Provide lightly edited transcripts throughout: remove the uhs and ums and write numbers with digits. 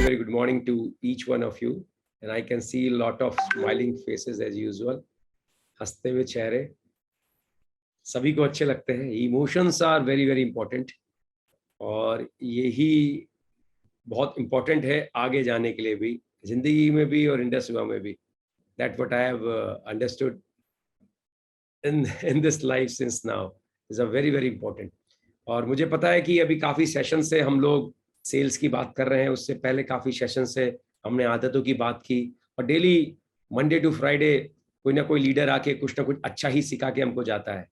very good morning to each one of you. And I can see a lot of smiling faces as usual. हंसते हुए चेहरे सभी को अच्छे लगते हैं. Emotions are very very important. और यही बहुत important है आगे जाने के लिए भी, जिंदगी में भी और इंडस्ट्री में भी. That's what I have understood in this life since now. Is a very very important. और मुझे पता है कि अभी काफी सेशन से हम लोग सेल्स की बात कर रहे हैं. उससे पहले काफी सेशन से हमने आदतों की बात की. और डेली मंडे टू फ्राइडे कोई ना कोई लीडर आके कुछ ना कुछ अच्छा ही सिखा के हमको जाता है.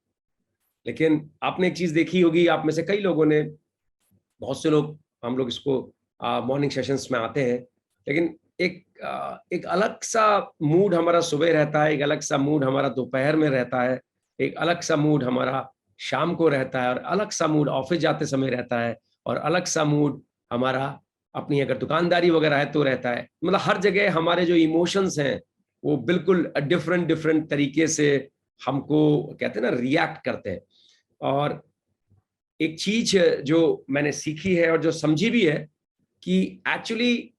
लेकिन आपने एक चीज देखी होगी, आप में से कई लोगों ने, बहुत से लोग, हम लोग इसको मॉर्निंग सेशंस में आते हैं, लेकिन एक अलग सा मूड हमारा सुबह रहता है, एक अलग सा मूड हमारा दोपहर में रहता है, एक अलग सा मूड हमारा शाम को रहता है, और अलग सा मूड ऑफिस जाते समय रहता है, और अलग सा मूड हमारा अपनी अगर दुकानदारी वगैरह है तो रहता है. मतलब हर जगह हमारे जो इमोशंस हैं वो बिल्कुल डिफरेंट तरीके से हमको कहते हैं ना रिएक्ट करते हैं. और एक चीज जो मैंने सीखी है और जो समझी भी है कि एक्चुअली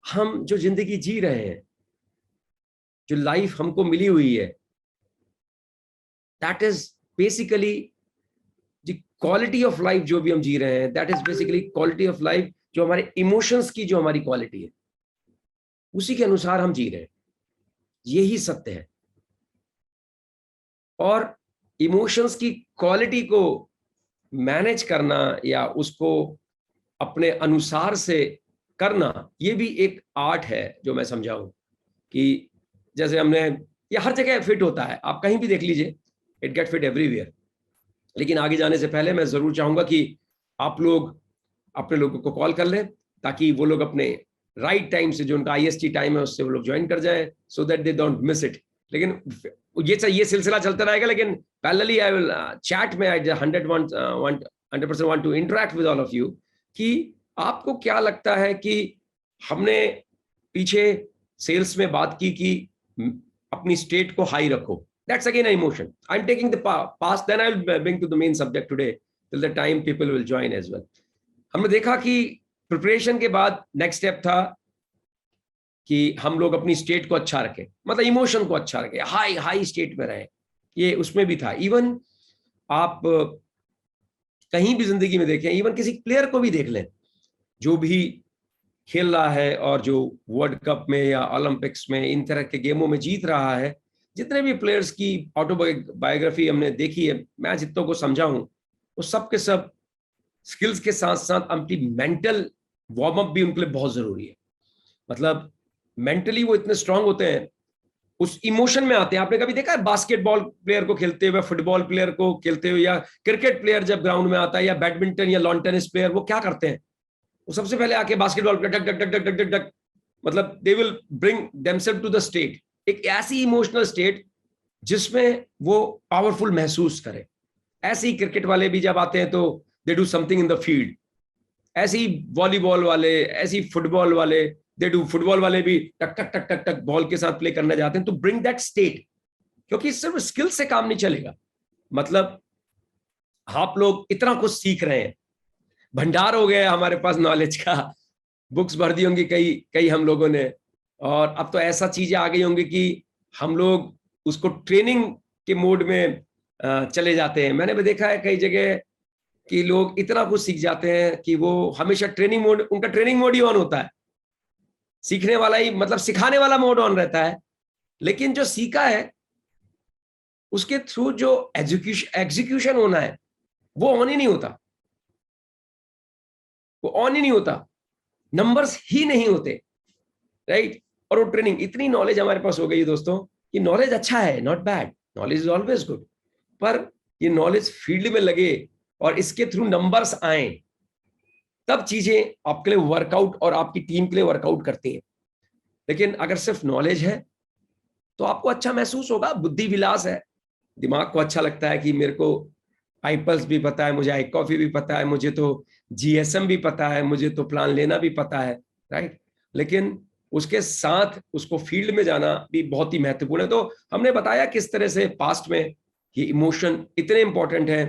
हम जो जिंदगी जी रहे हैं, जो लाइफ हमको मिली हुई है, that is basically quality of life जो भी हम जी रहे हैं, that is basically quality of life जो हमारे इमोशंस की जो हमारी क्वालिटी है, उसी के अनुसार हम जी रहे हैं. यही सत्य है. और इमोशंस की क्वालिटी को मैनेज करना या उसको अपने अनुसार से करना, ये भी एक आर्ट है जो मैं समझाऊं. कि जैसे हमने, ये हर जगह फिट होता है, आप कहीं भी देख लीजिए, इट गेट फिट एवरीवेयर. लेकिन आगे जाने से पहले मैं जरूर चाहूंगा कि आप लोग अपने लोगों को कॉल कर लें, ताकि वो लोग अपने राइट टाइम से, जो उनका IST टाइम है, उससे वो लोग ज्वाइन कर जाएं, so that they don't miss it. लेकिन ये सिलसिला चलता रहेगा, लेकिन पैरेलली आई विल चैट में, I 100% want to interact with all of you. कि आपको क्या लगता है कि हमने पीछे सेल्स में बात की कि अपनी स्टेट को हाई रखो. That's again an emotion. I'm taking the past, then I'll bring to the main subject today till the time people will join as well. हमने देखा कि प्रिपरेशन के बाद नेक्स्ट स्टेप था कि हम लोग अपनी स्टेट को अच्छा रखें, मतलब इमोशन को अच्छा रखें, हाई स्टेट में रहे. ये उसमें भी था. इवन आप कहीं भी जिंदगी में देखें, इवन किसी प्लेयर को भी देख लें जो भी खेल रहा है और जो वर्ल्ड कप में या ओलंपिक्स में इन तरह के गेमों में जीत रहा है, जितने भी प्लेयर्स की ऑटोबायोग्राफी हमने देखी है, मैं जितनों को समझा हूं, वो सब के सब स्किल्स के साथ साथ अपनी मेंटल वार्म अप भी उनके लिए बहुत जरूरी है. मतलब मेंटली वो इतने स्ट्रांग होते हैं, उस इमोशन में आते हैं. आपने कभी देखा है बास्केटबॉल प्लेयर को खेलते हुए, फुटबॉल प्लेयर को खेलते हुए, या क्रिकेट प्लेयर जब ग्राउंड में आता है, या बैडमिंटन या लॉन टेनिस प्लेयर, वो क्या करते हैं? वो सबसे पहले आके बास्केटबॉल पे duck duck duck duck duck duck, मतलब they will bring themselves to the state, एक ऐसी इमोशनल स्टेट जिसमें वो पावरफुल महसूस करे. ऐसे ही क्रिकेट वाले भी जब आते हैं तो they do something in the field. ऐसे ही वॉलीबॉल वाले, ऐसे ही फुटबॉल वाले, दे डू, फुटबॉल वाले भी टक टक टक टक टक बॉल के साथ प्ले करने जाते हैं टू ब्रिंग दैट स्टेट. क्योंकि सिर्फ स्किल से काम नहीं चलेगा. मतलब आप लोग इतना कुछ सीख रहे हैं, भंडार हो गया हमारे पास नॉलेज का, बुक्स भर दी होंगी कई हम लोगों ने, और अब तो ऐसा चीजें आ गई होंगी कि हम लोग उसको ट्रेनिंग के मोड में चले जाते हैं. मैंने भी देखा है कई जगह कि लोग इतना कुछ सीख जाते हैं कि वो हमेशा ट्रेनिंग मोड, उनका ट्रेनिंग मोड ही ऑन होता है, सीखने वाला ही, मतलब सिखाने वाला मोड ऑन रहता है. लेकिन जो सीखा है उसके थ्रू जो एग्जीक्यूशन होना है वो ऑन ही नहीं होता, वो ऑन ही नहीं होता, नंबर्स ही नहीं होते, राइट. और वो ट्रेनिंग, इतनी नॉलेज हमारे पास हो गई है दोस्तों कि नॉलेज अच्छा है, not bad, knowledge is always good, पर ये नॉलेज फील्ड में लगे और इसके थ्रू नंबर्स आए, तब चीजें आपके लिए वर्कआउट और आपकी टीम के लिए वर्कआउट करती हैं. लेकिन अगर सिर्फ नॉलेज है तो आपको अच्छा महसूस होगा, बुद्धि विलास है, दिमाग को अच्छा लगता है कि मेरे को आईपल्स भी पता है, मुझे आई कॉफी भी पता है, मुझे तो GSM भी पता है, मुझे तो प्लान लेना भी पता है, राइट. लेकिन उसके साथ उसको फील्ड में जाना भी बहुत ही महत्वपूर्ण है. तो हमने बताया किस तरह से पास्ट में ये इमोशन इतने इंपॉर्टेंट है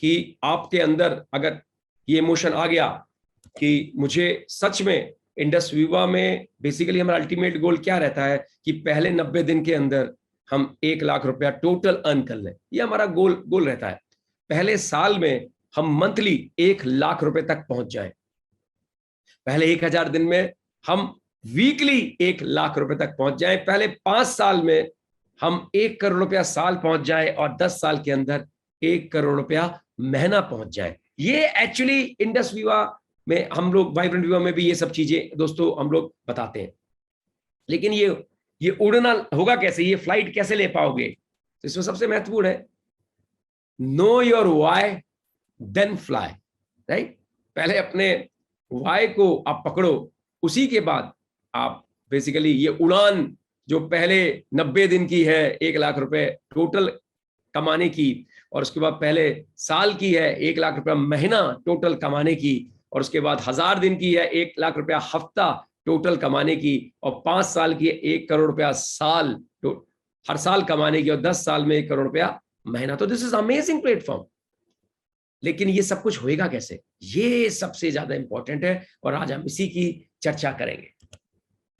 कि आपके अंदर अगर ये इमोशन आ गया कि मुझे सच में इंडस विवा में बेसिकली हमारा अल्टीमेट गोल क्या रहता है कि पहले 90 दिन के अंदर हम 1 लाख रुपया टोटल अर्न कर लें। ये हमारा गोल रहता है। पहले साल में हम मंथली 1 लाख रुपए तक पहुंच जाएं। पहले 1000 दिन में हम वीकली 1 लाख रुपए तक पहुंच जाएं। पहले 5 साल में हम 1 करोड़ रुपया साल पहुंच जाए और 10 साल के अंदर 1 करोड़ रुपया महीना पहुंच जाए। ये एक्चुअली इंडस विवा में हम लोग, वाइब्रेंट विवा में भी ये सब चीजें दोस्तों हम लोग बताते हैं। लेकिन ये उड़ना होगा कैसे, ये फ्लाइट कैसे ले पाओगे? तो इसमें सबसे महत्वपूर्ण है know your why then fly, right? पहले अपने व्हाई को आप पकड़ो, उसी के बाद आप बेसिकली ये उड़ान जो पहले 90 दिन की है 1 लाख रुपए टोटल कमाने की, और उसके बाद पहले साल की है 1 लाख रुपया महीना टोटल कमाने की, और उसके बाद 1000 दिन की है 1 लाख रुपया हफ्ता टोटल कमाने की, और 5 साल की है 1 करोड़ रुपया साल हर साल कमाने की, और 10 साल में 1 करोड़ रुपया महीना। तो दिस इज अमेजिंग प्लेटफॉर्म। लेकिन ये सब कुछ होएगा कैसे, ये सबसे ज्यादा इंपॉर्टेंट है, और आज हम इसी की चर्चा करेंगे।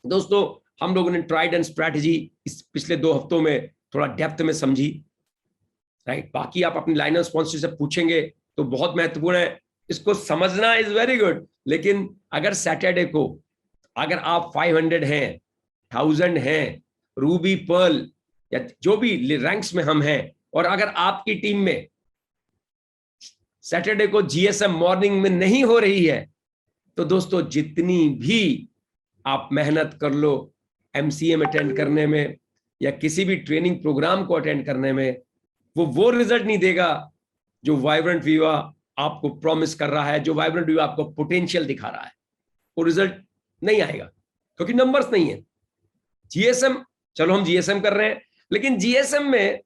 दोस्तों, हम लोगों ने ट्राइड एंड स्ट्रैटेजी इस पिछले 2 हफ्तों में थोड़ा डेप्थ में समझी, राइट? बाकी आप अपनी लाइन ऑफ स्पॉन्सर से पूछेंगे तो बहुत महत्वपूर्ण है, इसको समझना इज वेरी गुड। लेकिन अगर सैटरडे को अगर आप 500 हैं, 1000 हैं, रूबी पर्ल या जो भी रैंक्स में हम हैं, और अगर आपकी टीम में सैटरडे को जीएसएम मॉर्निंग में नहीं हो रही है, तो दोस्तों जितनी भी आप मेहनत कर लो एमसीएम अटेंड करने में या किसी भी ट्रेनिंग प्रोग्राम को अटेंड करने में, वो रिजल्ट नहीं देगा जो वाइब्रेंट विवा आपको प्रॉमिस कर रहा है, जो वाइब्रेंट विवा आपको पोटेंशियल दिखा रहा है। वो रिजल्ट नहीं आएगा क्योंकि नंबर्स नहीं है। जीएसएम, चलो हम जीएसएम कर रहे हैं, लेकिन जीएसएम में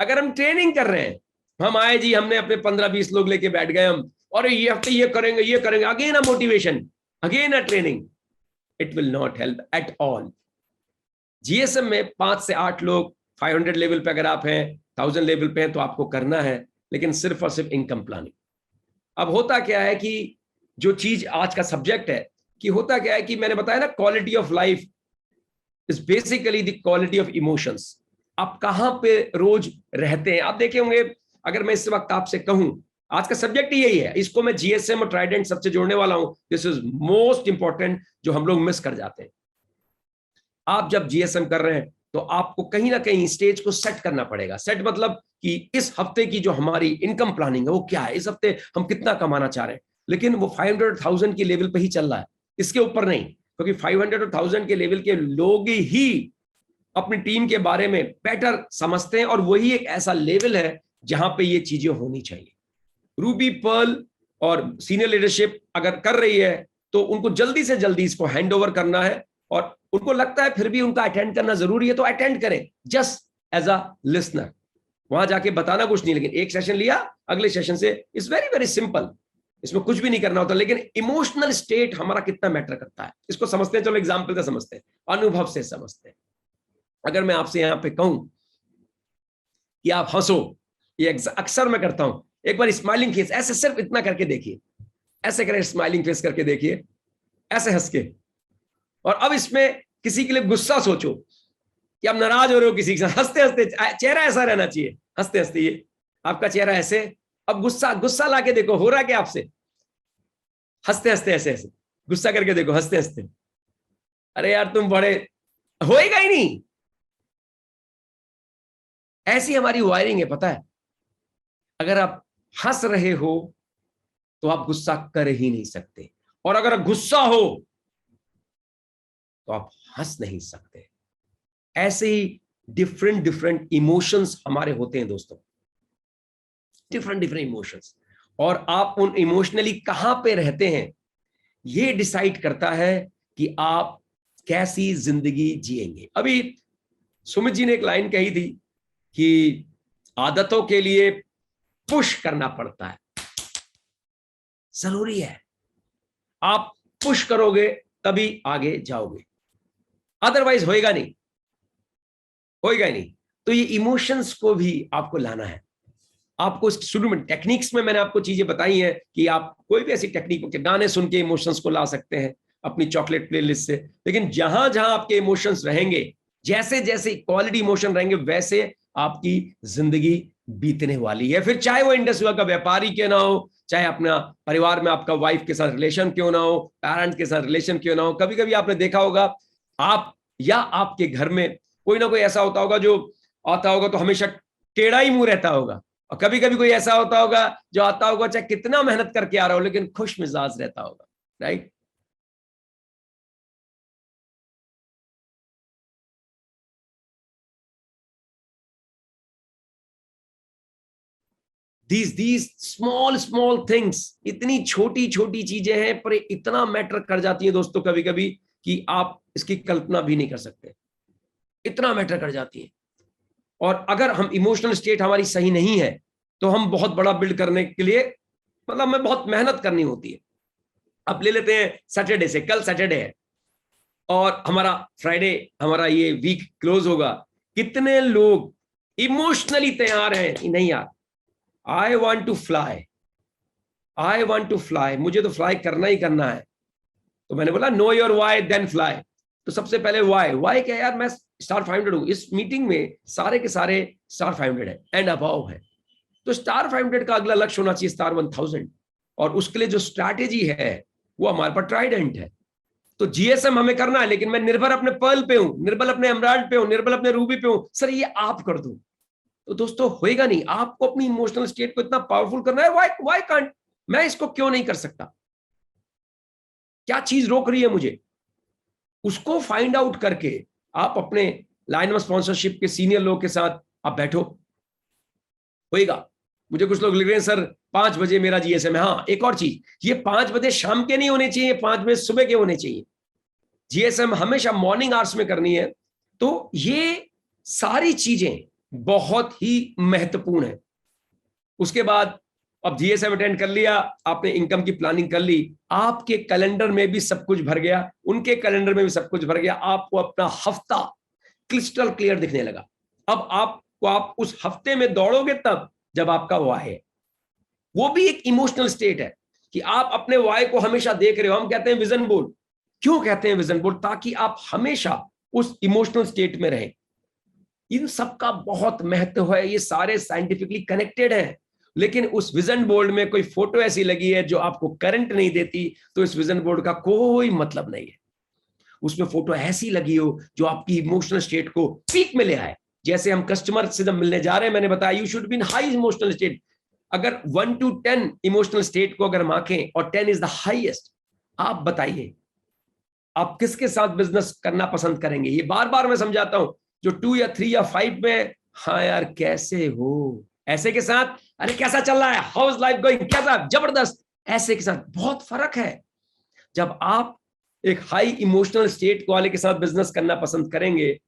अगर हम ट्रेनिंग कर रहे हैं, हम आए जी, हमने अपने 15-20 लोग लेके बैठ गए हम, और ये हफ्ते ये करेंगे, again a motivation, again a training, it will not help at all. GSM में 5 से 8 लोग 500 लेवल पे अगर आप हैं, 1000 लेवल पे हैं, तो आपको करना है, लेकिन सिर्फ और सिर्फ इनकम प्लानिंग। अब होता क्या है कि जो चीज आज का सब्जेक्ट है, कि होता क्या है कि मैंने बताया ना, quality of life is basically the quality of emotions. आप कहां पे रोज रहते हैं, आप देखे होंगे, अगर मैं इस वक्त आपसे कहूं, आज का सब्जेक्ट ही यही है, इसको मैं जीएसएम और ट्राइडेंट सबसे जोड़ने वाला हूं। दिस इज मोस्ट इंपॉर्टेंट, जो हम लोग मिस कर जाते हैं। आप जब जीएसएम कर रहे हैं तो आपको कहीं ना कहीं स्टेज को सेट करना पड़ेगा। सेट मतलब कि इस हफ्ते की जो हमारी इनकम प्लानिंग है वो क्या है, इस हफ्ते हम कितना कमाना चाह रहे हैं। लेकिन वो 500,000 की लेवल पे ही चल रहा है, इसके ऊपर नहीं, क्योंकि 500 और 1000 के लेवल के लोग ही अपनी टीम के बारे में बेटर समझते हैं, और वही एक ऐसा लेवल है जहां पे ये चीजें होनी चाहिए। रूबी पर्ल और सीनियर लीडरशिप अगर कर रही है तो उनको जल्दी से जल्दी इसको हैंड ओवर करना है, और उनको लगता है फिर भी उनका अटेंड करना जरूरी है तो अटेंड करें, जस्ट एज अ लिसनर। वहां जाके बताना कुछ नहीं, लेकिन एक सेशन लिया, अगले सेशन से, इट्स वेरी वेरी सिंपल, इसमें कुछ भी नहीं करना होता। लेकिन इमोशनल स्टेट हमारा कितना मैटर करता है, इसको समझते हैं। चलो एग्जाम्पल से समझते हैं, अनुभव से समझते हैं। अगर मैं आपसे यहां पे कहूं कि आप हंसो, ये अक्सर मैं करता हूं, एक बार स्माइलिंग फेस ऐसे सिर्फ इतना करके देखिए, ऐसे करें, स्माइलिंग फेस करके देखिए, ऐसे हंस के। और अब इसमें किसी के लिए गुस्सा सोचो कि आप नाराज हो रहे हो किसी के साथ, हंसते हंसते, चेहरा ऐसा रहना चाहिए, हंसते हंसते, ये आपका चेहरा ऐसे। अब गुस्सा लाके देखो, हो रहा क्या आपसे, हंसते हंसते ऐसे ऐसे गुस्सा करके देखो, हंसते हंसते। अरे यार तुम बड़े, होएगा ही नहीं। ऐसी हमारी वायरिंग है, पता है। अगर आप हंस रहे हो तो आप गुस्सा कर ही नहीं सकते, और अगर गुस्सा हो तो आप हंस नहीं सकते। ऐसे ही डिफरेंट डिफरेंट इमोशंस हमारे होते हैं दोस्तों, डिफरेंट डिफरेंट इमोशंस, और आप उन इमोशनली कहां पे रहते हैं, ये डिसाइड करता है कि आप कैसी जिंदगी जिएंगे। अभी सुमित जी ने एक लाइन कही थी कि आदतों के लिए पुश करना पड़ता है, जरूरी है। आप पुश करोगे तभी आगे जाओगे, अदरवाइज होएगा नहीं, होएगा ही नहीं। तो ये इमोशंस को भी आपको लाना है। आपको शुरू में टेक्निक्स में मैंने आपको चीजें बताई हैं कि आप कोई भी ऐसी टेक्निक के गाने सुन के इमोशंस को ला सकते हैं अपनी चॉकलेट प्लेलिस्ट से, लेकिन जहां जहां आपके इमोशंस रहेंगे, जैसे जैसे क्वालिटी इमोशन रहेंगे, वैसे आपकी जिंदगी बीतने वाली है। फिर चाहे वो इंडस्ट्री का व्यापारी क्यों ना हो, चाहे अपना परिवार में आपका वाइफ के साथ रिलेशन क्यों ना हो, पेरेंट्स के साथ रिलेशन क्यों ना हो। कभी कभी आपने देखा होगा आप या आपके घर में कोई ना कोई ऐसा होता होगा जो आता होगा तो हमेशा टेढ़ा ही मुंह रहता होगा, और कभी कभी कोई ऐसा होता होगा जो आता होगा चाहे कितना मेहनत करके आ रहा हो लेकिन खुश मिजाज रहता होगा, right. These small small things, इतनी छोटी छोटी चीजें हैं पर इतना मैटर कर जाती है दोस्तों कभी कभी कि आप इसकी कल्पना भी नहीं कर सकते, इतना मैटर कर जाती है। और अगर हम इमोशनल स्टेट हमारी सही नहीं है तो हम बहुत बड़ा बिल्ड करने के लिए मतलब हमें बहुत मेहनत करनी होती है। अब ले लेते हैं सैटरडे से, कल सैटरडे है और हमारा फ्राइडे, हमारा ये वीक क्लोज होगा। कितने लोग इमोशनली तैयार हैं कि नहीं यार, I want to fly, I want to fly, मुझे तो फ्लाई करना ही करना है। तो मैंने बोला know your why then fly. तो सबसे पहले वाई, वाई क्या यार, मैं स्टार 500 हूं, इस मीटिंग में सारे के सारे स्टार 500 है एंड अबाव है, तो स्टार 500 का अगला लक्ष्य होना चाहिए स्टार 1000, और उसके लिए जो स्ट्रैटेजी है वो हमारे पास ट्राइडेंट है। तो जीएसएम हमें करना है, लेकिन मैं निर्भर अपने पर्ल पे हूं, निर्भर अपने एमराल्ड पे हूं, निर्भर अपने रूबी पे हूं, सर ये आप कर दो। तो दोस्तों होएगा नहीं, आपको अपनी इमोशनल स्टेट को इतना पावरफुल करना है। व्हाई कांट, मैं इसको क्यों नहीं कर सकता, क्या चीज रोक रही है मुझे, उसको फाइंड आउट करके आप अपने लाइन ऑफ स्पॉन्सरशिप के सीनियर लोग के साथ आप बैठो, होएगा। मुझे कुछ लोग लिख रहे हैं सर 5 बजे मेरा जीएसएम है। हाँ, एक और चीज, ये 5 बजे शाम के नहीं होने चाहिए, 5 बजे सुबह के होने चाहिए। जीएसएम हमेशा मॉर्निंग आवर्स में करनी है। तो ये सारी चीजें बहुत ही महत्वपूर्ण है। उसके बाद अब जीएसएम अटेंड कर लिया आपने, इनकम की प्लानिंग कर ली, आपके कैलेंडर में भी सब कुछ भर गया, उनके कैलेंडर में भी सब कुछ भर गया, आपको अपना हफ्ता क्रिस्टल क्लियर दिखने लगा। अब आप उस हफ्ते में दौड़ोगे तब जब आपका वाई है। वो भी एक इमोशनल स्टेट है कि आप अपने वाई को हमेशा देख रहे हो। हम कहते हैं विजन बोर्ड, क्यों कहते हैं विजन बोर्ड, ताकि आप हमेशा उस इमोशनल स्टेट में रहें। इन सबका बहुत महत्व है, ये सारे साइंटिफिकली कनेक्टेड हैं। लेकिन उस विजन बोर्ड में कोई फोटो ऐसी लगी है जो आपको करंट नहीं देती, तो इस विजन बोर्ड का कोई मतलब नहीं है। उसमें फोटो ऐसी लगी हो जो आपकी इमोशनल स्टेट को पीक में ले आए। जैसे हम कस्टमर से जब मिलने जा रहे हैं, मैंने बताया you should be in high emotional state. अगर 1 to 10 इमोशनल स्टेट को अगर हम आंकें और 10 इज द हाईएस्ट, आप बताइए आप किसके साथ बिजनेस करना पसंद करेंगे। ये बार बार मैं समझाता हूं, जो 2 या 3 या 5 में, हाँ यार कैसे हो, ऐसे के साथ अरे कैसा चल रहा है, हाउ इज लाइफ गोइंग, कैसा जबरदस्त, ऐसे के साथ बहुत फर्क है। जब आप एक हाई इमोशनल स्टेट वाले के साथ बिजनेस करना पसंद करेंगे,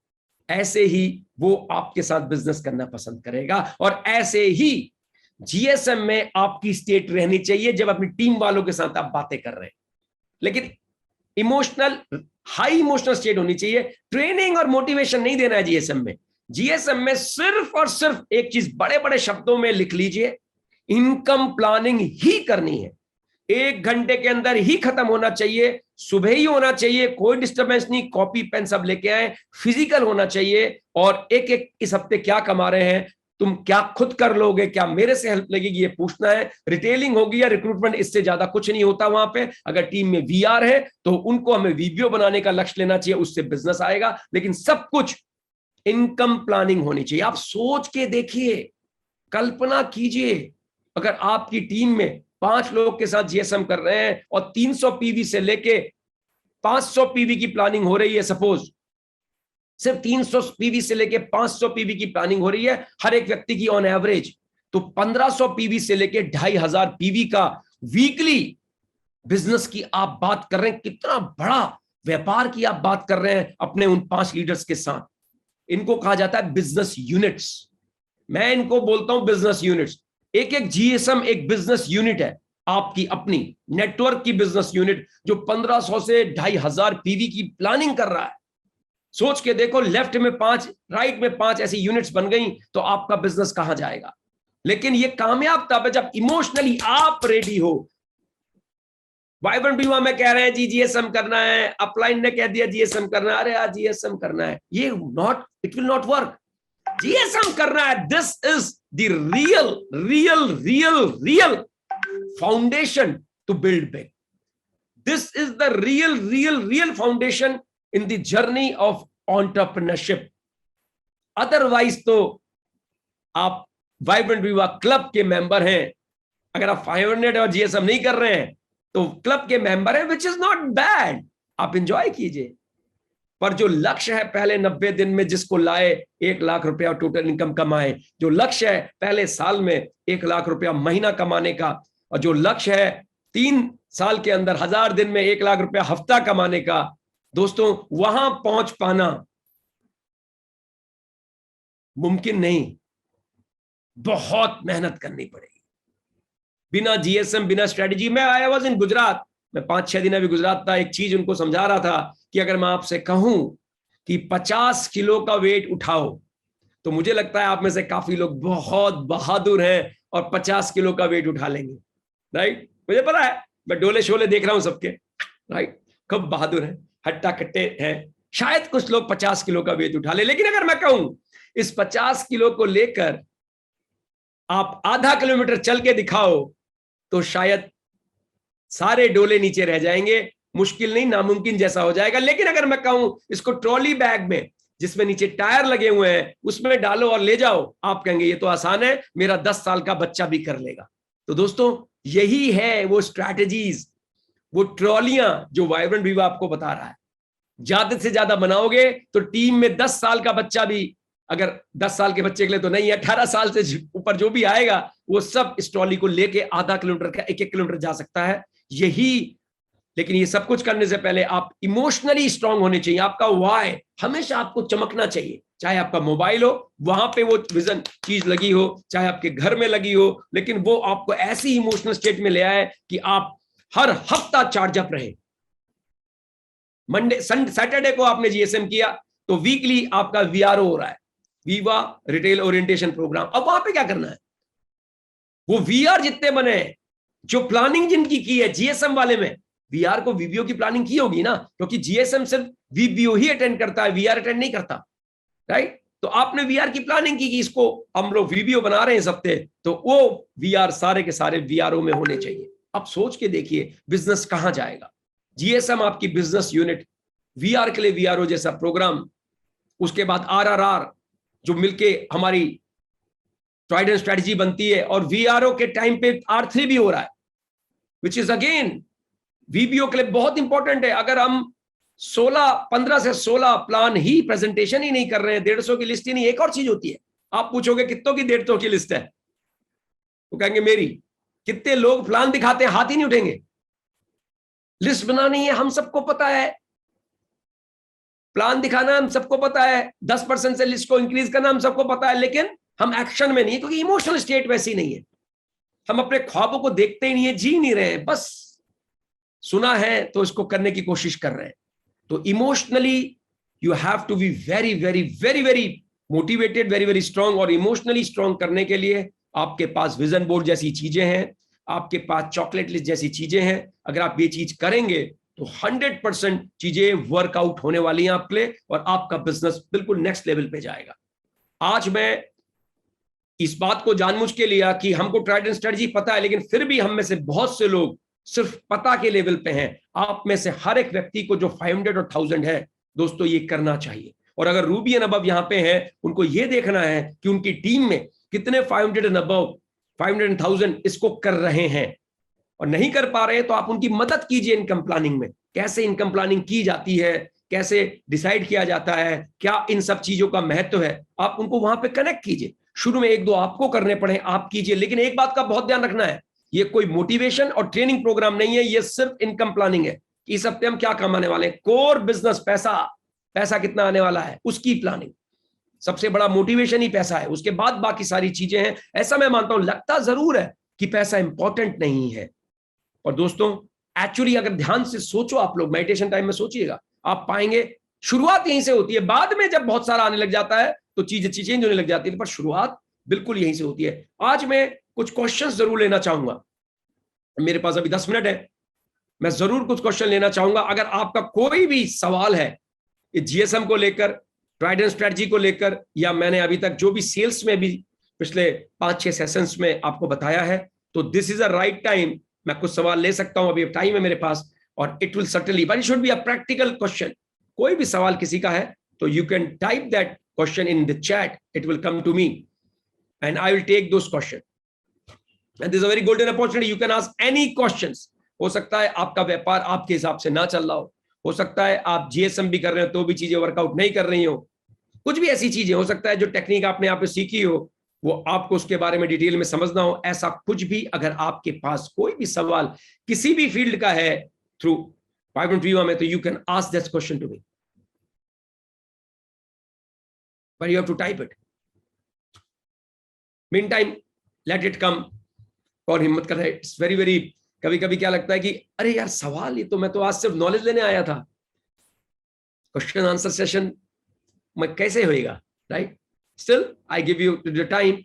ऐसे ही वो आपके साथ बिजनेस करना पसंद करेगा। और ऐसे ही जीएसएम में आपकी स्टेट रहनी चाहिए जब अपनी टीम वालों के साथ आप बातें कर रहे हैं। लेकिन इमोशनल, हाई इमोशनल स्टेट होनी चाहिए। ट्रेनिंग और मोटिवेशन नहीं देना है जीएसएम में। जीएसएम में सिर्फ और सिर्फ एक चीज बड़े बड़े शब्दों में लिख लीजिए, इनकम प्लानिंग ही करनी है। 1 घंटे के अंदर ही खत्म होना चाहिए, सुबह ही होना चाहिए, कोई डिस्टर्बेंस नहीं, कॉपी पेन सब लेके आए, फिजिकल होना चाहिए। और एक एक इस हफ्ते क्या कमा रहे हैं, तुम क्या खुद कर लोगे, क्या मेरे से हेल्प लगेगी, ये पूछना है। रिटेलिंग होगी या रिक्रूटमेंट, इससे ज्यादा कुछ नहीं होता वहां पे। अगर टीम में वीआर है तो उनको हमें वीबीओ बनाने का लक्ष्य लेना चाहिए, उससे बिजनेस आएगा। लेकिन सब कुछ इनकम प्लानिंग होनी चाहिए। आप सोच के देखिए, कल्पना कीजिए, अगर आपकी टीम में 5 लोग के साथ जीएसएम कर रहे हैं और 300 पीवी से लेके 500 पीवी की प्लानिंग हो रही है, सपोज सिर्फ 300 पीवी से लेके 500 पीवी की प्लानिंग हो रही है हर एक व्यक्ति की ऑन एवरेज, तो 1500 पीवी से लेके 2500 पीवी का वीकली बिजनेस की आप बात कर रहे हैं। कितना बड़ा व्यापार की आप बात कर रहे हैं अपने उन 5 लीडर्स के साथ। इनको कहा जाता है बिजनेस यूनिट्स। मैं इनको बोलता हूं बिजनेस यूनिट्स। एक एक जीएसएम एक बिजनेस यूनिट है, आपकी अपनी नेटवर्क की बिजनेस यूनिट, जो 1500 से 2500 पीवी की प्लानिंग कर रहा है। सोच के देखो, लेफ्ट में 5, राइट में 5 ऐसी यूनिट्स बन गई तो आपका बिजनेस कहां जाएगा। लेकिन ये कामयाब तब है जब इमोशनली आप रेडी हो। वाइब्रेंट विवा में कह रहे हैं जी जीएसएम करना है, अपलाइन ने कह दिया जीएसएम करना है, अरे यार जीएसएम करना है, ये it will not work. GSM करना है, this is the real real real real foundation to build big. This is the real real real foundation in the journey of entrepreneurship. Otherwise तो आप वाइब्रेंट विवा club के member हैं, अगर आप 500 और जीएसएम नहीं कर रहे हैं तो क्लब के मेंबर हैं, विच इज नॉट बैड, आप एंजॉय कीजिए। पर जो लक्ष्य है पहले 90 दिन में जिसको लाए 1 लाख रुपया टोटल इनकम कमाए, जो लक्ष्य है पहले साल में 1 लाख रुपया महीना कमाने का, और जो लक्ष्य है 3 साल के अंदर 1000 दिन में 1 लाख रुपया हफ्ता कमाने का, दोस्तों वहां पहुंच पाना मुमकिन नहीं, बहुत मेहनत करनी पड़ेगी बिना जीएसएम, बिना स्ट्रेटजी। मैं आई वाज इन गुजरात, मैं 5-6 दिन अभी गुजरात था, एक चीज उनको समझा रहा था कि अगर मैं आपसे कहूं कि 50 किलो का वेट उठाओ, तो मुझे लगता है आप में से काफी लोग बहुत बहादुर हैं और 50 किलो का वेट उठा लेंगे, राइट। मुझे पता है, मैं डोले शोले देख रहा हूं सबके, राइट, खूब बहादुर हैं, हट्टा कट्टे हैं, शायद कुछ लोग 50 किलो का वेट उठा ले। लेकिन अगर मैं कहूं इस 50 किलो को लेकर आप आधा किलोमीटर चल के दिखाओ, तो शायद सारे डोले नीचे रह जाएंगे, मुश्किल नहीं नामुमकिन जैसा हो जाएगा। लेकिन अगर मैं कहूं इसको ट्रॉली बैग में, जिसमें नीचे टायर लगे हुए हैं, उसमें डालो और ले जाओ, आप कहेंगे ये तो आसान है, मेरा 10 साल का बच्चा भी कर लेगा। तो दोस्तों यही है वो स्ट्रैटेजीज, वो ट्रॉलियां जो वाइब्रेंट विवा आपको बता रहा है। ज्यादा से ज्यादा बनाओगे तो टीम में 10 साल का बच्चा भी, अगर 10 साल के बच्चे के लिए तो नहीं, 18 साल से ऊपर जो भी आएगा वो सब इस ट्रॉली को लेके आधा किलोमीटर का 1-1 किलोमीटर जा सकता है। यही, लेकिन ये सब कुछ करने से पहले आप इमोशनली स्ट्रांग होने चाहिए। आपका वाई हमेशा आपको चमकना चाहिए, चाहे आपका मोबाइल हो वहां पे वो विजन चीज लगी हो, चाहे आपके घर में लगी हो, लेकिन वो आपको ऐसी इमोशनल स्टेट में ले आए कि आप हर हफ्ता चार्ज अप रहे। मंडे सैटरडे को आपने जीएसएम किया तो वीकली आपका वीआरओ हो रहा है, विवा रिटेल ओरिएंटेशन प्रोग्राम। अब वहां पे क्या करना है, वो वीआर जितने बने, जो प्लानिंग जिनकी की है जीएसएम वाले में, वीआर को वीबीओ की प्लानिंग की होगी ना, क्योंकि जीएसएम सिर्फ वीबीओ ही अटेंड करता है, वीआर अटेंड नहीं करता, राइट। तो आपने वीआर की प्लानिंग की कि इसको हम लोग वीबीओ बना रहे हैं इस हफ्ते, तो वो वीआर सारे के सारे वीआरओ में होने चाहिए। अब सोच के देखिए बिजनेस कहां जाएगा। जीएसएम आपकी बिजनेस यूनिट, वीआर के लिए वीआरओ जैसा प्रोग्राम, उसके बाद आरआरआर जो मिलके हमारी ट्राइडेंट स्ट्रेटजी बनती है, और वीआरओ के टाइम पे R3 भी हो रहा है, विच इज अगेन वीबीओ के लिए बहुत इंपॉर्टेंट है। अगर हम 15 से 16 प्लान ही, प्रेजेंटेशन ही नहीं कर रहे हैं, 150 की लिस्ट ही नहीं। एक और चीज होती है, आप पूछोगे कितनों की 150 की लिस्ट है, तो कहेंगे मेरी। कितने लोग प्लान दिखाते हैं, हाथ ही नहीं उठेंगे। लिस्ट बनानी है हम सबको पता है, प्लान दिखाना हम सबको पता है, 10% से लिस्ट को इंक्रीज करना हम सबको पता है, लेकिन हम एक्शन में नहीं है, क्योंकि इमोशनल स्टेट वैसी नहीं है। हम अपने ख्वाबों को देखते ही नहीं है, जी नहीं रहे हैं, बस सुना है तो इसको करने की कोशिश कर रहे हैं। तो emotionally you have to be very very very very motivated, very very strong. और इमोशनली स्ट्रांग करने के लिए आपके पास विजन बोर्ड जैसी चीजें हैं, आपके पास चॉकलेट लिस्ट जैसी चीजें हैं। अगर आप ये चीज करेंगे तो 100% चीजें वर्कआउट होने वाली हैं आपके लिए, और आपका बिजनेस बिल्कुल नेक्स्ट लेवल पे जाएगा। आज मैं इस बात को जानबूझ के लिया कि हमको ट्राइडेंट स्ट्रेटजी पता है, लेकिन फिर भी हम में से बहुत से लोग सिर्फ पता के लेवल पे हैं। आप में से हर एक व्यक्ति को जो 500 और 1000 है, दोस्तों ये करना चाहिए। और अगर रूबी एंड अबव यहां पे हैं, उनको ये देखना है कि उनकी टीम में कितने 500 एंड अबव, 500 एंड 1000 इसको कर रहे हैं। और नहीं कर पा रहे तो आप उनकी मदद कीजिए इनकम प्लानिंग में। कैसे इनकम प्लानिंग की जाती है, कैसे डिसाइड किया जाता है, क्या इन सब चीजों का महत्व है, आप उनको वहां पे कनेक्ट कीजिए। शुरू में 1-2 आपको करने पड़े, आप कीजिए, लेकिन एक बात का बहुत ध्यान रखना है, ये कोई मोटिवेशन और ट्रेनिंग प्रोग्राम नहीं है, ये सिर्फ इनकम प्लानिंग है। इस हफ्ते हम क्या कमाने वाले हैं, कोर बिजनेस, पैसा कितना आने वाला है, उसकी प्लानिंग। सबसे बड़ा मोटिवेशन ही पैसा है, उसके बाद बाकी सारी चीजें हैं। ऐसा मैं मानता हूं, लगता जरूर है कि पैसा इंपॉर्टेंट नहीं है, और दोस्तों एक्चुअली अगर ध्यान से सोचो, आप लोग मेडिटेशन टाइम में सोचिएगा, आप पाएंगे शुरुआत यहीं से होती है। बाद में जब बहुत सारा आने लग जाता है तो चीजें चेंज होने लग जाती है, पर शुरुआत बिल्कुल यहीं से होती है। आज मैं कुछ क्वेश्चंस जरूर लेना चाहूंगा, मेरे पास अभी 10 मिनट है, मैं जरूर कुछ क्वेश्चन लेना चाहूंगा। अगर आपका कोई भी सवाल है जीएसएम को लेकर, ट्राइडेंट स्ट्रेटजी को लेकर, या मैंने अभी तक जो भी सेल्स में भी पिछले 5-6 सेशंस में आपको बताया है, तो this is a right time. मैं कुछ सवाल ले सकता हूं, अभी टाइम है मेरे पास, और it will certainly, but it should be a practical question. कोई भी सवाल किसी का है तो you can type that question in the chat, it will come to me and I will take those question. And this is a very golden opportunity, you can ask any questions. हो सकता है आपका व्यापार आपके हिसाब से ना चल रहा हो सकता है आप जीएसएम भी कर रहे हो तो भी चीजें वर्कआउट नहीं कर रही हो, कुछ भी ऐसी चीजें हो सकता है, जो टेक्निक आपने यहाँ पे सीखी हो वो आपको उसके बारे में डिटेल में समझना हो। ऐसा कुछ भी अगर आपके पास कोई भी सवाल किसी भी फील्ड का है थ्रू वाइब्रेंट वीवा में, तो you can ask that question to me, but you have to type it. Meantime let it come, और हिम्मत कर रहे। इट्स वेरी वेरी, कभी कभी क्या लगता है कि अरे यार सवाल, ये तो मैं तो आज सिर्फ नॉलेज लेने आया था, क्वेश्चन आंसर सेशन में कैसे होएगा, right? Still I give you the time.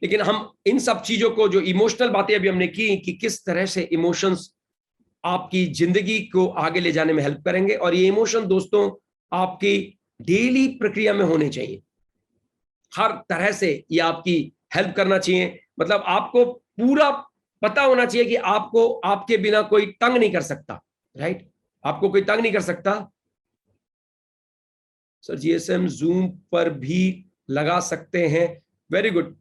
लेकिन हम इन सब चीजों को, जो इमोशनल बातें अभी हमने की कि किस तरह से इमोशंस आपकी जिंदगी को आगे ले जाने में हेल्प करेंगे, और ये इमोशन दोस्तों आपकी डेली प्रक्रिया में होने चाहिए, हर तरह से ये आपकी हेल्प करना चाहिए। मतलब आपको पूरा पता होना चाहिए कि आपको आपके बिना कोई तंग नहीं कर सकता, राइट? आपको कोई तंग नहीं कर सकता। सर जीएसएम जूम पर भी लगा सकते हैं, वेरी गुड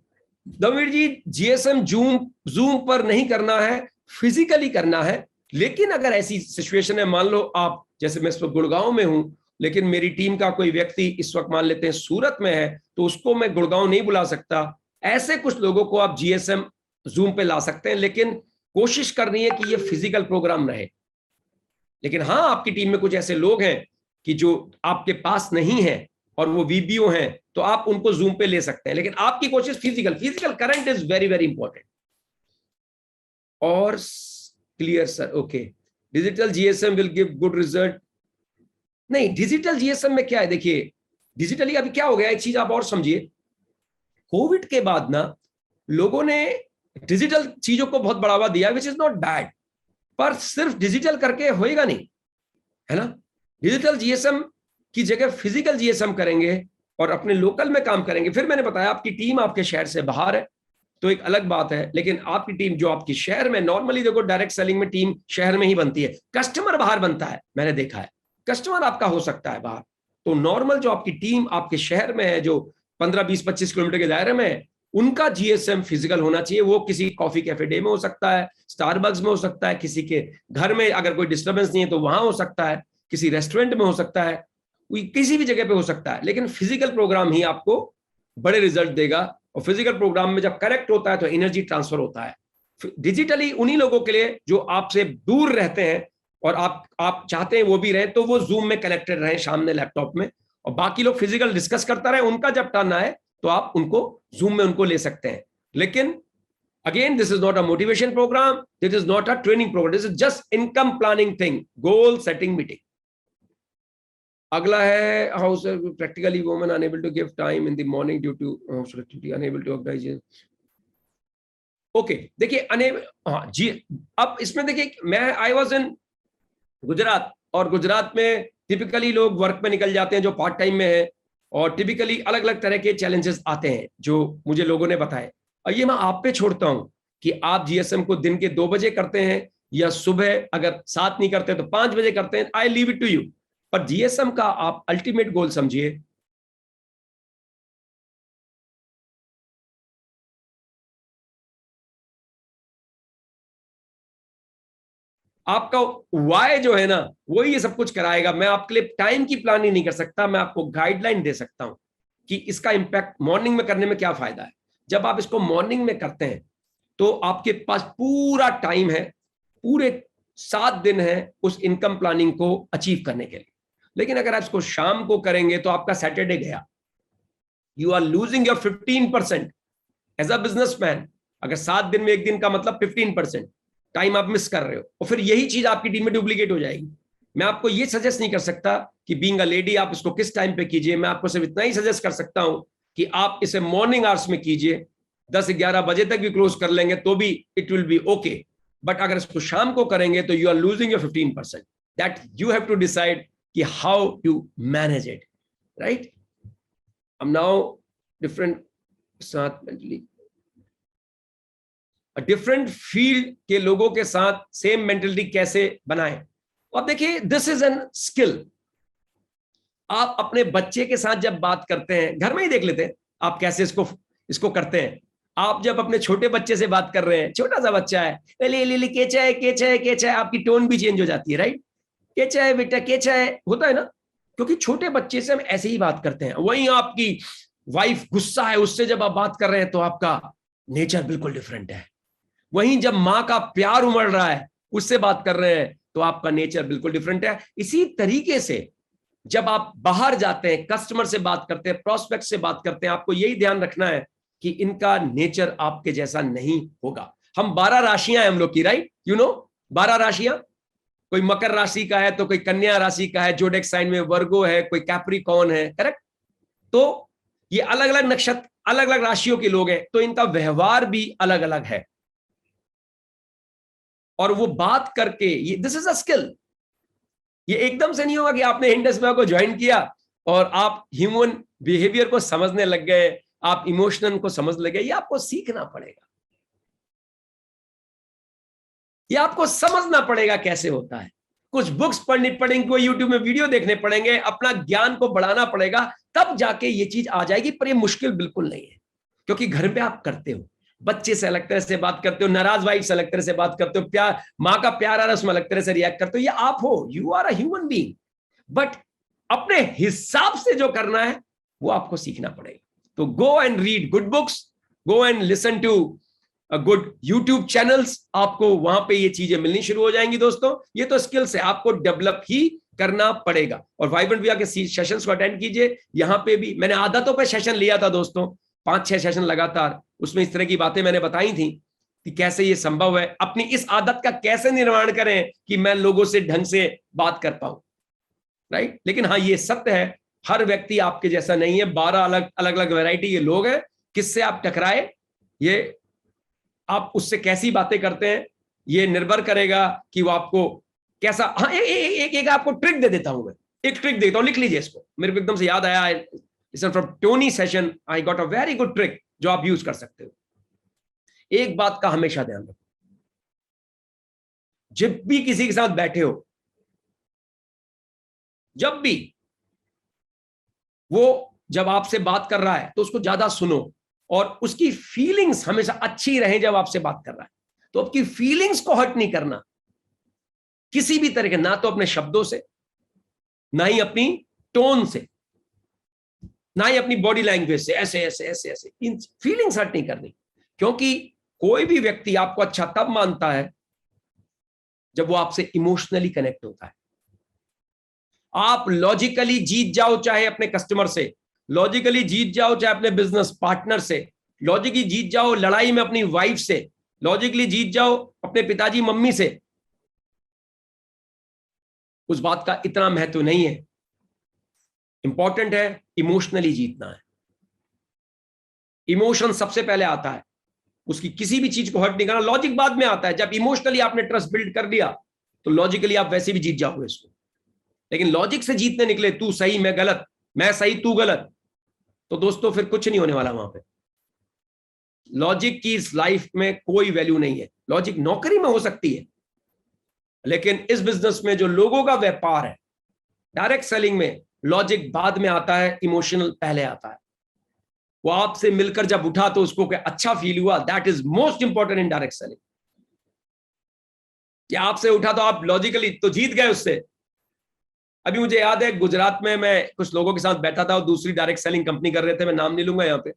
दवीर जी। जीएसएम जूम पर नहीं करना है, फिजिकली करना है। लेकिन अगर ऐसी सिचुएशन है, मान लो आप, जैसे मैं इस वक्त गुड़गांव में हूं, लेकिन मेरी टीम का कोई व्यक्ति इस वक्त मान लेते हैं सूरत में है, तो उसको मैं गुड़गांव नहीं बुला सकता। ऐसे कुछ लोगों को आप जीएसएम जूम पे ला सकते हैं, लेकिन कोशिश करनी है कि ये फिजिकल प्रोग्राम रहे। लेकिन हाँ, आपकी टीम में कुछ ऐसे लोग हैं कि जो आपके पास नहीं है और वो वीबीओ हैं, तो आप उनको जूम पे ले सकते हैं, लेकिन आपकी कोशिश physical current is very very important. और clear sir, okay. Digital GSM will give good result. नहीं, डिजिटल जीएसएम में क्या है, देखिए डिजिटली अभी क्या हो गया, एक चीज आप और समझिए, कोविड के बाद ना लोगों ने डिजिटल चीजों को बहुत बढ़ावा दिया, विच इज नॉट बैड, पर सिर्फ डिजिटल करके होएगा नहीं, है ना? डिजिटल जीएसएम की जगह फिजिकल जीएसएम करेंगे और अपने लोकल में काम करेंगे। फिर मैंने बताया आपकी टीम आपके शहर से बाहर है तो एक अलग बात है, लेकिन आपकी टीम जो आपकी शहर में, नॉर्मली देखो डायरेक्ट सेलिंग में टीम शहर में ही बनती है, कस्टमर बाहर बनता है, मैंने देखा है, कस्टमर आपका हो सकता है बाहर। तो नॉर्मल जो आपकी टीम आपके शहर में है, जो 15, 20, 25 किलोमीटर के दायरे में है, उनका जीएसएम फिजिकल होना चाहिए। वो किसी कॉफी कैफे डे में हो सकता है, स्टारबक्स में हो सकता है, किसी के घर में अगर कोई डिस्टर्बेंस नहीं है तो वहां हो सकता है, किसी रेस्टोरेंट में हो सकता है, किसी भी जगह पे हो सकता है, लेकिन फिजिकल प्रोग्राम ही आपको बड़े रिजल्ट देगा। और फिजिकल प्रोग्राम में जब करेक्ट होता है तो एनर्जी ट्रांसफर होता है। डिजिटली उन्हीं लोगों के लिए जो आपसे दूर रहते हैं और आप चाहते हैं वो भी रहे, तो वो जूम में कनेक्टेड रहे सामने लैपटॉप में, और बाकी लोग फिजिकल डिस्कस करता रहे, उनका जब टर्न आए तो आप उनको जूम में उनको ले सकते हैं। लेकिन again this is not a motivation program, this is not a training program, this is just income planning thing, goal setting meeting. अगला है how practically women enable to give time in the morning due to activity enable to organise. Okay, देखिए हाँ जी, अब इसमें देखिए मैं I was in Gujarat, और गुजरात में टिपिकली लोग वर्क में निकल जाते हैं जो पार्ट टाइम में है, और टिपिकली अलग अलग तरह के चैलेंजेस आते हैं जो मुझे लोगों ने बताए। और ये मैं आप पे छोड़ता हूं कि आप जीएसएम को दिन के 2 बजे करते हैं या सुबह अगर 7 नहीं करते तो 5 बजे करते हैं, I leave it to you. पर जीएसएम का आप अल्टीमेट गोल समझिए। आपका वाई जो है ना, वही ये सब कुछ कराएगा। मैं आपके लिए टाइम की प्लानिंग नहीं कर सकता, मैं आपको गाइडलाइन दे सकता हूं कि इसका इंपैक्ट मॉर्निंग में करने में क्या फायदा है। जब आप इसको मॉर्निंग में करते हैं तो आपके पास पूरा टाइम है, पूरे 7 दिन है उस इनकम प्लानिंग को अचीव करने के लिए। लेकिन अगर आप इसको शाम को करेंगे तो आपका सैटरडे गया, you are losing your 15%। As a businessman अगर 7 दिन में एक दिन का मतलब 15% टाइम आप मिस कर रहे हो, और फिर यही चीज आपकी टीम में डुप्लीकेट हो जाएगी। मैं आपको ये सजेस्ट नहीं कर सकता कि बीइंग अ लेडी आप इसको किस टाइम पे कीजिए, मैं आपको सिर्फ इतना ही सजेस्ट कर सकता हूं कि आप इसे मॉर्निंग आवर्स में कीजिए, 10-11 बजे तक भी क्लोज कर लेंगे तो भी it will be okay, but अगर इसको शाम को करेंगे तो you are losing your 15%. That you have to decide कि how you manage it, right. अब नाउ डिफरेंट साथ मेंटली डिफरेंट फील्ड के लोगों के साथ सेम मेंटलिटी कैसे बनाएं. अब देखिए, दिस इज एन स्किल. आप अपने बच्चे के साथ जब बात करते हैं, घर में ही देख लेते हैं आप कैसे इसको करते हैं. आप जब अपने छोटे बच्चे से बात कर रहे हैं, छोटा सा बच्चा है, ले ले ले केचा है केचा है केचा है, आपकी टोन भी चेंज हो जाती है, राइट. केचा है बेटा केचा है, होता है ना, क्योंकि छोटे बच्चे से हम ऐसे ही बात करते हैं. वहीं आपकी वाइफ गुस्सा है, उससे जब आप बात कर रहे हैं तो आपका नेचर बिल्कुल डिफरेंट है. वहीं जब माँ का प्यार उमड़ रहा है, उससे बात कर रहे हैं तो आपका नेचर बिल्कुल डिफरेंट है. इसी तरीके से जब आप बाहर जाते हैं, कस्टमर से बात करते हैं, प्रोस्पेक्ट से बात करते हैं, आपको यही ध्यान रखना है कि इनका नेचर आपके जैसा नहीं होगा. हम 12 राशियां हैं हम लोग की, राइट, यू नो, 12 राशियां. कोई मकर राशि का है तो कोई कन्या राशि का है, जोडेक साइन में वर्गो है, कोई कैप्रिकॉर्न है, करेक्ट. तो ये अलग अलग नक्षत्र, अलग अलग राशियों के लोग हैं, तो इनका व्यवहार भी अलग अलग है. और वो बात करके, ये दिस इज अ स्किल. ये एकदम से नहीं होगा कि आपने इंडस्ट्री को ज्वाइन किया और आप ह्यूमन बिहेवियर को समझने लग गए, आप इमोशनल को समझ लगे. ये आपको सीखना पड़ेगा, ये आपको समझना पड़ेगा कैसे होता है. कुछ बुक्स पढ़नी पड़ेंगी, कोई यूट्यूब में वीडियो देखने पड़ेंगे, अपना ज्ञान को बढ़ाना पड़ेगा, तब जाके ये चीज आ जाएगी. पर ये मुश्किल बिल्कुल नहीं है, क्योंकि घर पे आप करते हो, बच्चे से अलग तरह से बात करते हो, नाराज वाइफ से अलग तरह से बात करते हो, प्यार, माँ का प्यार आ रहा है उसमें अलग तरह से रिएक्ट करते हो. ये आप हो, you are a human being. But अपने हिसाब से जो करना है वो आपको सीखना पड़ेगा. तो go and read good books, go and listen to good YouTube channels. आपको वहां पे ये चीजें मिलनी शुरू हो जाएंगी. दोस्तों, ये तो स्किल्स है, आपको डेवलप ही करना पड़ेगा. और वाइब्रेंट भैया के सेशंस को अटेंड कीजिए. यहां पे भी मैंने आदतों पे सेशन लिया था दोस्तों, 5-6 सेशन लगातार. उसमें इस तरह की बातें मैंने बताई थी कि कैसे ये संभव है, अपनी इस आदत का कैसे निर्माण करें कि मैं लोगों से ढंग से बात कर पाऊं, राइट. लेकिन हाँ, ये सत्य है, हर व्यक्ति आपके जैसा नहीं है. 12 अलग अलग वैरायटी ये लोग हैं. किससे आप टकराए, ये आप उससे कैसी बातें करते हैं, ये निर्भर करेगा कि वो आपको कैसा. हाँ, एक आपको ट्रिक दे देता हूं मैं, एक ट्रिक देता हूं, लिख लीजिए इसको, मेरे को एकदम से याद आया. From Tony session I got a very good trick जो आप यूज कर सकते हो. एक बात का हमेशा ध्यान रखो, जब भी किसी के साथ बैठे हो, जब भी वो जब आपसे बात कर रहा है तो उसको ज्यादा सुनो, और उसकी फीलिंग्स हमेशा अच्छी रहे. जब आपसे बात कर रहा है तो आपकी फीलिंग्स को हर्ट नहीं करना किसी भी तरह के, ना तो अपने शब्दों से, ना ही अपनी टोन से, ना ही अपनी बॉडी लैंग्वेज से, ऐसे ऐसे ऐसे ऐसे. इन फीलिंग्स हर्ट नहीं करनी, क्योंकि कोई भी व्यक्ति आपको अच्छा तब मानता है जब वो आपसे इमोशनली कनेक्ट होता है. आप लॉजिकली जीत जाओ चाहे अपने कस्टमर से, लॉजिकली जीत जाओ चाहे अपने बिजनेस पार्टनर से, लॉजिकली जीत जाओ लड़ाई में अपनी वाइफ से, लॉजिकली जीत जाओ अपने पिताजी मम्मी से, उस बात का इतना महत्व नहीं है. इंपॉर्टेंट है इमोशनली जीतना है. इमोशन सबसे पहले आता है, उसकी किसी भी चीज को हर्ट नहीं करना. लॉजिक बाद में आता है. जब इमोशनली आपने ट्रस्ट बिल्ड कर लिया तो लॉजिकली आप वैसे भी जीत जाओगे इसको. लेकिन लॉजिक से जीतने निकले, तू सही मैं गलत, मैं सही तू गलत, तो दोस्तों फिर कुछ नहीं होने वाला वहां पे. लॉजिक की इस लाइफ में कोई वैल्यू नहीं है. लॉजिक नौकरी में हो सकती है, लेकिन इस बिजनेस में जो लोगों का व्यापार है, डायरेक्ट सेलिंग में, लॉजिक बाद में आता है, इमोशनल पहले आता है. वो आपसे मिलकर जब उठा तो उसको क्या अच्छा फील हुआ, that is most important in direct selling. कि आपसे उठा तो आप लॉजिकली तो जीत गए उससे. अभी मुझे याद है, गुजरात में मैं कुछ लोगों के साथ बैठा था और दूसरी डायरेक्ट सेलिंग कंपनी कर रहे थे, मैं नाम नहीं लूंगा यहाँ पे.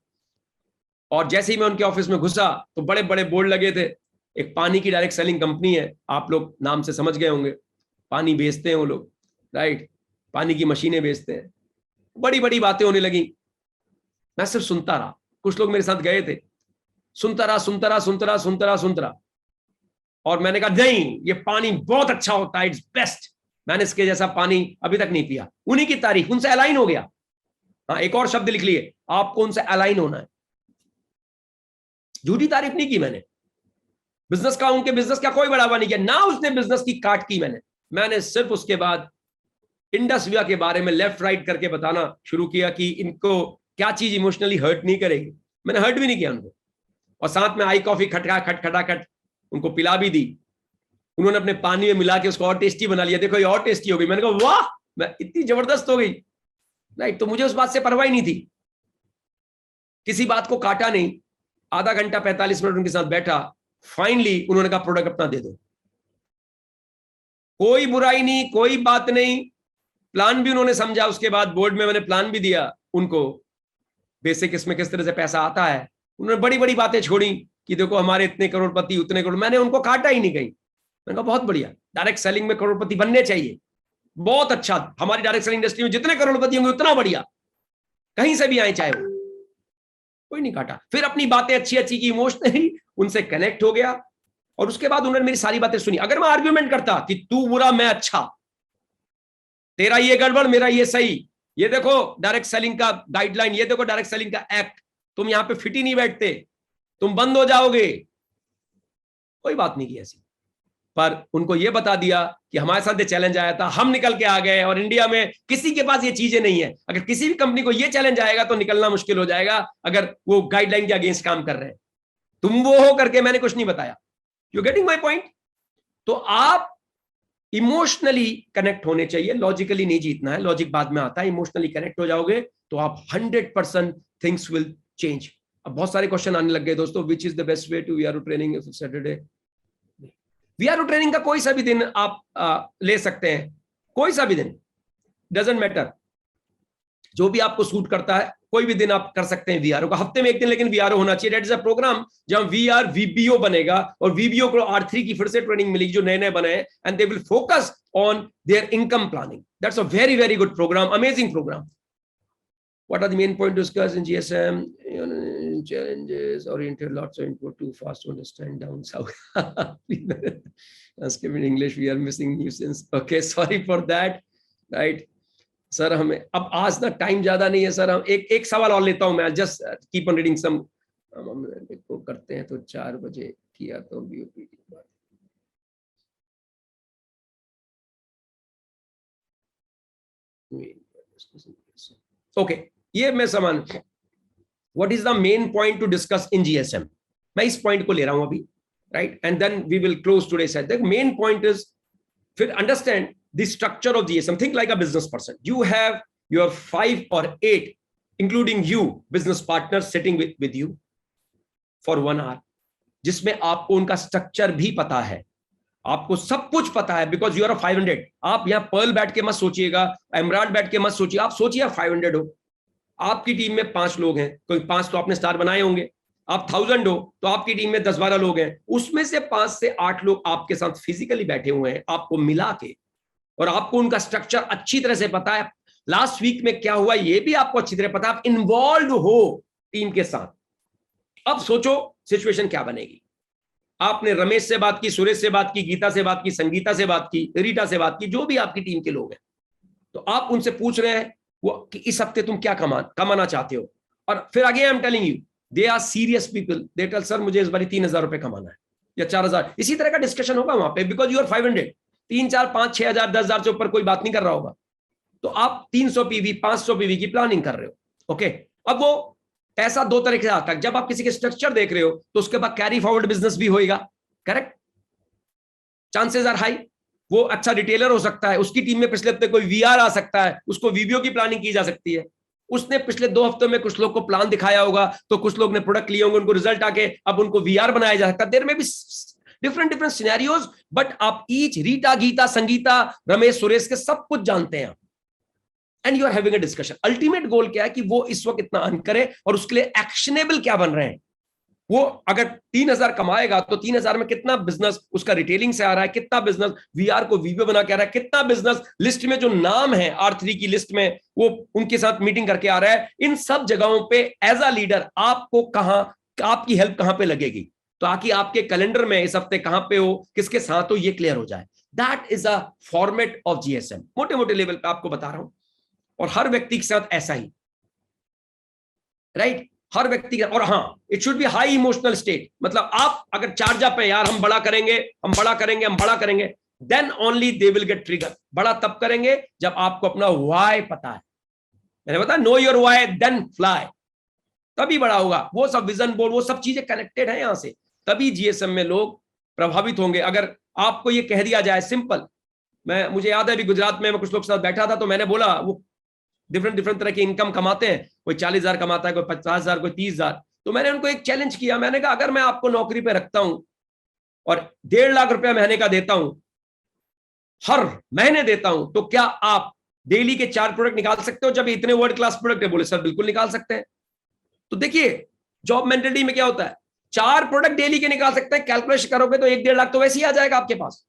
और जैसे ही मैं उनके ऑफिस में घुसा तो बड़े बड़े बोर्ड लगे थे. एक पानी की डायरेक्ट सेलिंग कंपनी है, आप लोग नाम से समझ गए होंगे, पानी बेचते हैं वो लोग, राइट, पानी की मशीनें बेचते हैं. बड़ी बड़ी बातें होने लगी, मैं सिर्फ सुनता रहा. कुछ लोग मेरे साथ गए थे, सुनता रहा सुनता रहा सुनता रहा सुनता रहा सुनता रहा. और मैंने कहा नहीं, ये पानी बहुत अच्छा होता है, इट्स बेस्ट, मैंने इसके जैसा पानी अभी तक नहीं पिया. उन्हीं की तारीफ, उनसे अलाइन हो गया. हाँ, एक और शब्द लिख लिए, आपको उनसे अलाइन होना है. झूठी तारीफ नहीं की मैंने बिजनेस का, उनके बिजनेस का कोई बढ़ावा नहीं किया ना, उसने बिजनेस की काट की मैंने सिर्फ उसके बाद इंडस विया के बारे में लेफ्ट राइट करके बताना शुरू किया कि इनको क्या चीज इमोशनली हर्ट नहीं करेगी। मैंने हर्ट भी नहीं किया उनको, और साथ में आई कॉफी खटाखट उनको पिला भी दी। उन्होंने अपने पानी में मिला के उसको और टेस्टी बना लिया, देखो ये और टेस्टी हो गई। मैंने कहा वाह, मैं इतनी जबरदस्त हो गई, राइट। तो मुझे उस बात से परवाह ही नहीं थी, किसी बात को काटा नहीं। आधा घंटा 45 मिनट उनके साथ बैठा, फाइनली उन्होंने कहा प्रोडक्ट अपना दे दो। कोई बुराई नहीं, कोई बात नहीं, प्लान भी उन्होंने समझा। उसके बाद बोर्ड में मैंने प्लान भी दिया उनको, बेसिक इसमें किस तरह से पैसा आता है। उन्होंने बड़ी बड़ी बातें छोड़ी कि देखो हमारे इतने करोड़पति उतने करोड़, मैंने उनको काटा ही नहीं कहीं। मैंने कहा बहुत बढ़िया, डायरेक्ट सेलिंग में करोड़पति बनने चाहिए, बहुत अच्छा, हमारी डायरेक्ट सेलिंग इंडस्ट्री में जितने करोड़पति होंगे उतना बढ़िया, कहीं से भी आए चाहे वो। कोई नहीं काटा। फिर अपनी बातें अच्छी अच्छी की, इमोशनली उनसे कनेक्ट हो गया, और उसके बाद उन्होंने मेरी सारी बातें सुनी। अगर मैं आर्ग्यूमेंट करता कि तू बुरा मैं अच्छा, तेरा ये गड़बड़ मेरा ये सही, ये देखो डायरेक्ट सेलिंग का गाइडलाइन, ये देखो डायरेक्ट सेलिंग का एक्ट, तुम यहां पे फिट ही नहीं बैठते, तुम बंद हो जाओगे, कोई बात नहीं की ऐसी। पर उनको यह बता दिया कि हमारे साथ ये चैलेंज आया था, हम निकल के आ गए, और इंडिया में किसी के पास ये चीजें नहीं है। अगर किसी भी कंपनी को ये चैलेंज आएगा तो निकलना मुश्किल हो जाएगा, अगर वो गाइडलाइन के अगेंस्ट काम कर रहे हैं। तुम वो हो करके मैंने कुछ नहीं बताया। You getting my point? तो आप इमोशनली कनेक्ट होने चाहिए, लॉजिकली नहीं जीतना है, लॉजिक बाद में आता है। इमोशनली कनेक्ट हो जाओगे तो आप 100% थिंग्स विल चेंज। अब बहुत सारे क्वेश्चन आने लग गए दोस्तों, which is the best way to VRO training Saturday? VRO training का कोई सा भी दिन आप ले सकते हैं, कोई सा भी दिन, डजंट मैटर, जो भी आपको सूट करता है, कोई भी दिन आप कर सकते हैं वीआरओ का। हफ्ते में एक दिन लेकिन वीआरओ होना चाहिए। दैट इज अ प्रोग्राम जहां वीआर वीबीओ बनेगा, और वीबीओ को R3 की फिर से ट्रेनिंग मिलेगी जो नए नए बने हैं, and they will focus on their income planning. That's a very very good program, amazing program. What are the main points discussed in GSM? Challenges oriented, lots of input, too fast to understand, down south. Ask him in English, we are missing nuisance. Okay, sorry for that. Right. Sir हमें अब आज ना time ज्यादा नहीं है sir, हम एक सवाल और लेता हूं मैं, just keep on reading some. हम को करते हैं तो 4 बजे किया तो बीओपी की बात। ओके, ये मैं समान, what is the main point to discuss in GSM, मैं इस पॉइंट को ले रहा हूं अभी, right, and then we will close today session. The main point is, फिर understand the structure of GSM. Think like a business person, you have your 5 or 8 including you business partner sitting with you for 1 hour, जिसमें आपको उनका structure भी पता है, आपको सब कुछ पता है, बिकॉज यू आर 500। आप यहां पर्ल बैठ के मत सोचिएगा, एमराल्ड बैठ के मत सोचिए, आप सोचिए आप 500 हो, आपकी टीम में 5 लोग हैं, कोई 5 तो आपने स्टार बनाए होंगे, आप 1000 हो तो आपकी टीम में 10-12 लोग हैं, उसमें से 5 से 8 लोग आपके साथ फिजिकली बैठे हुए हैं आपको मिला के, और आपको उनका स्ट्रक्चर अच्छी तरह से पता है, लास्ट वीक में क्या हुआ ये भी आपको अच्छी तरह पता है, आप इन्वॉल्व हो टीम के साथ। अब सोचो सिचुएशन क्या बनेगी। आपने रमेश से बात की, सुरेश से बात की, गीता से बात की, संगीता से बात की, रीटा से बात की, जो भी आपकी टीम के लोग हैं, तो आप उनसे पूछ रहे हैं वो कि इस हफ्ते तुम क्या कमाना चाहते हो, और फिर आगे I am telling you they are serious people, they tell sir मुझे इस बार 3000 रुपए कमाना है या 4000, इसी तरह का डिस्कशन होगा वहां पे, बिकॉज यू आर 500, 3, 4, 5, 6000, 10,000 से ऊपर कोई बात नहीं कर रहा होगा, तो आप 300 पीवी 500 पीवी की प्लानिंग कर रहे हो। ओके, अब वो पैसा 2 तरीके से आता है, जब आप किसी के स्ट्रक्चर देख रहे हो तो उसके बाद कैरी फॉरवर्ड बिजनेस भी होएगा, करेक्ट, चांसेस आर हाई, वो अच्छा रिटेलर हो सकता है, उसकी टीम में पिछले हफ्ते कोई वीआर आ सकता है, उसको वीबीओ की प्लानिंग की जा सकती है, उसने पिछले 2 हफ्तों में कुछ लोग को प्लान दिखाया होगा, तो कुछ लोग ने प्रोडक्ट लिए होंगे, उनको रिजल्ट आके अब उनको वीआर बनाया जा सकता है। देयर में भी डिफरेंट सिनेरियोज, बट आप ईच, रीटा, गीता, संगीता, रमेश, सुरेश के सब कुछ जानते हैं, and you are having a discussion. Ultimate goal क्या है कि वो इस वक्त इतना अर्न करे, और उसके लिए एक्शनेबल क्या बन रहे हैं। वो अगर 3000 कमाएगा तो 3000 में कितना बिजनेस उसका रिटेलिंग से आ रहा है, कितना बिजनेस वीआर को वीबीओ बना के आ रहा है, कितना बिजनेस लिस्ट में जो नाम है R3 की लिस्ट में वो उनके साथ मीटिंग करके आ रहा है। इन सब जगहों पे एज अ लीडर आपको कहां, आपकी हेल्प कहां पे लगेगी, तो आकि आपके कैलेंडर में इस हफ्ते कहां पे हो, किसके साथ हो, ये क्लियर हो जाए। That is a format of GSM, मोटे मोटे लेवल पे आपको बता रहा हूं, और हर व्यक्ति के साथ ऐसा ही, राइट। हर व्यक्ति का। और हाँ, it should B high emotional state, मतलब आप अगर चार्ज अप है यार, हम बड़ा करेंगे, हम बड़ा करेंगे, हम बड़ा करेंगे, then only they will get trigger. बड़ा तब करेंगे जब आपको अपना व्हाई पता है। मैंने बताया know your why then fly, तभी बड़ा होगा। वो सब विजन बोर्ड, वो सब चीजें कनेक्टेड है यहां से, तभी जीएसएम में लोग प्रभावित होंगे। अगर आपको ये कह दिया जाए सिंपल, मुझे याद है अभी गुजरात में मैं कुछ लोग के साथ बैठा था, तो मैंने बोला वो डिफरेंट तरह की इनकम कमाते हैं, कोई 40,000 कमाता है, कोई 50,000, कोई 30,000। तो मैंने उनको एक चैलेंज किया, मैंने कहा अगर मैं आपको नौकरी पे रखता हूं और 1.5 लाख रुपया महीने का देता हूं, हर महीने देता हूं, तो क्या आप डेली के 4 प्रोडक्ट निकाल सकते हो? जब इतने वर्ल्ड क्लास प्रोडक्ट है, बोले सर बिल्कुल निकाल सकते हैं। तो देखिए जॉब मेंटलिटी में क्या होता है, 4 प्रोडक्ट डेली के निकाल सकते हैं, कैलकुलेशन करोगे तो 1-1.5 लाख तो वैसे ही आ जाएगा आपके पास।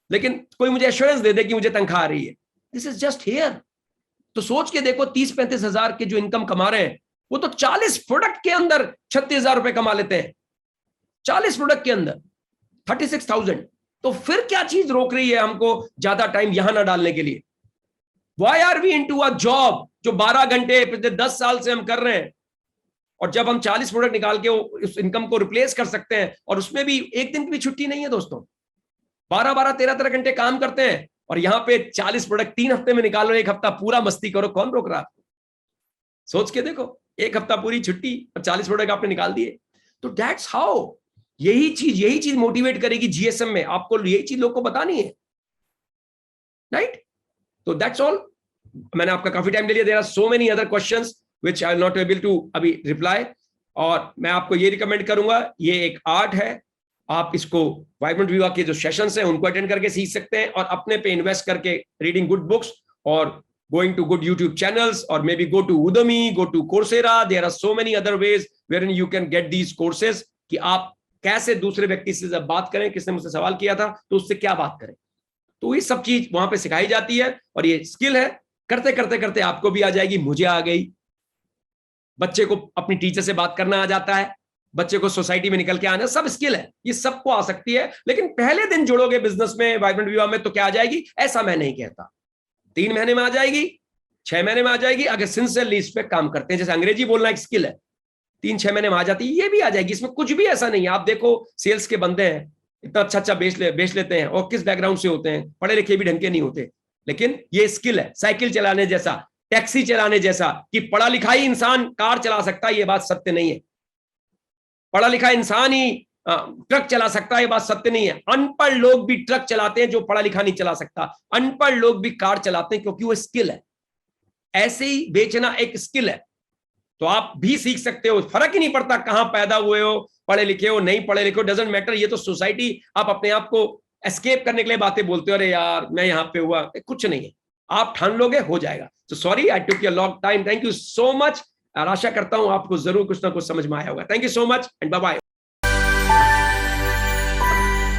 लेकिन कोई मुझे एश्योरेंस दे दे कि मुझे तनख्वाह आ रही है, दिस इज जस्ट हियर। तो सोच के देखो 30-35 हजार के जो इनकम कमा रहे हैं, वो तो 40 प्रोडक्ट के अंदर 36,000 रुपए कमा लेते हैं, 40 प्रोडक्ट के अंदर 36,000। तो फिर क्या चीज रोक रही है हमको ज्यादा टाइम यहां ना डालने के लिए? Why are we into a job जो 12 घंटे पिछले 10 साल से हम कर रहे हैं, और जब हम 40 प्रोडक्ट निकाल के उस इनकम को रिप्लेस कर सकते हैं, और उसमें भी एक दिन की भी छुट्टी नहीं है दोस्तों, 12-12, 13-13 घंटे काम करते हैं, और यहां पे 40 प्रोडक्ट 3 हफ्ते में निकालो, 1 हफ्ता पूरा मस्ती करो, कौन रोक रहा? सोच के देखो, 1 हफ्ता पूरी छुट्टी और 40 प्रोडक्ट आपने निकाल दिए। तो दैट्स हाउ, यही चीज मोटिवेट करेगी जीएसएम में, आपको यही चीज लोग को बतानी है, राइट? तो दैट्स ऑल। मैंने आपका काफी टाइम ले लिया, there are so many other questions which I will not able to अभी रिप्लाई। और मैं आपको ये रिकमेंड करूंगा, ये एक आर्ट है, आप इसको वाइब्रेंट विवा के जो सेशंस हैं उनको अटेंड करके सीख सकते हैं, और अपने पे इन्वेस्ट करके रीडिंग गुड बुक्स और going to good YouTube channels, or maybe go to Udemy, go to Coursera. There are so many other ways wherein you can get these courses कि आप कैसे दूसरे व्यक्ति से जब बात करें, किसने मुझसे सवाल किया था तो उससे क्या बात करें, तो ये सब चीज वहां पे सिखाई जाती है। और ये स्किल है, करते करते करते आपको भी आ जाएगी, मुझे आ गई। बच्चे को अपनी टीचर से बात करना आ जाता है, बच्चे को सोसाइटी में निकल के आना, सब स्किल है, ये सबको आ सकती है। लेकिन पहले दिन जुड़ोगे बिजनेस में, वाइब्रेंट विवा में, तो क्या आ जाएगी? ऐसा मैं नहीं कहता 3 महीने में आ जाएगी, 6 महीने में आ जाएगी, अगर सिंसियरली इस पे काम करते हैं। जैसे अंग्रेजी बोलना एक स्किल है, 3-6 महीने में आ जाती है, ये भी आ जाएगी, इसमें कुछ भी ऐसा नहीं है। आप देखो सेल्स के बंदे हैं, इतना अच्छा बेच लेते हैं, और किस बैकग्राउंड से होते हैं, पढ़े लिखे भी ढंग के नहीं होते, लेकिन ये स्किल है। साइकिल चलाने जैसा, टैक्सी चलाने जैसा, कि पढ़ा लिखा ही इंसान कार चला सकता है, ये बात सत्य नहीं है। पढ़ा लिखा इंसान ही ट्रक चला सकता है, ये बात सत्य नहीं है। अनपढ़ लोग भी ट्रक चलाते हैं जो पढ़ा लिखा नहीं चला सकता, अनपढ़ लोग भी कार चलाते हैं, क्योंकि वो स्किल है। ऐसे ही बेचना एक स्किल है, तो आप भी सीख सकते हो, फर्क ही नहीं पड़ता कहां पैदा हुए हो, पढ़े लिखे हो नहीं पढ़े लिखे हो, डजंट मैटर। ये तो सोसाइटी, आप अपने आप को एस्केप करने के लिए बातें बोलते हो, अरे यार मैं यहां पे हुआ, कुछ नहीं है, आप ठान लोगे हो जाएगा। तो sorry I took your long time, thank you so much. आशा करता हूं आपको जरूर कुछ ना कुछ समझ में आया होगा। Thank you so much and bye bye.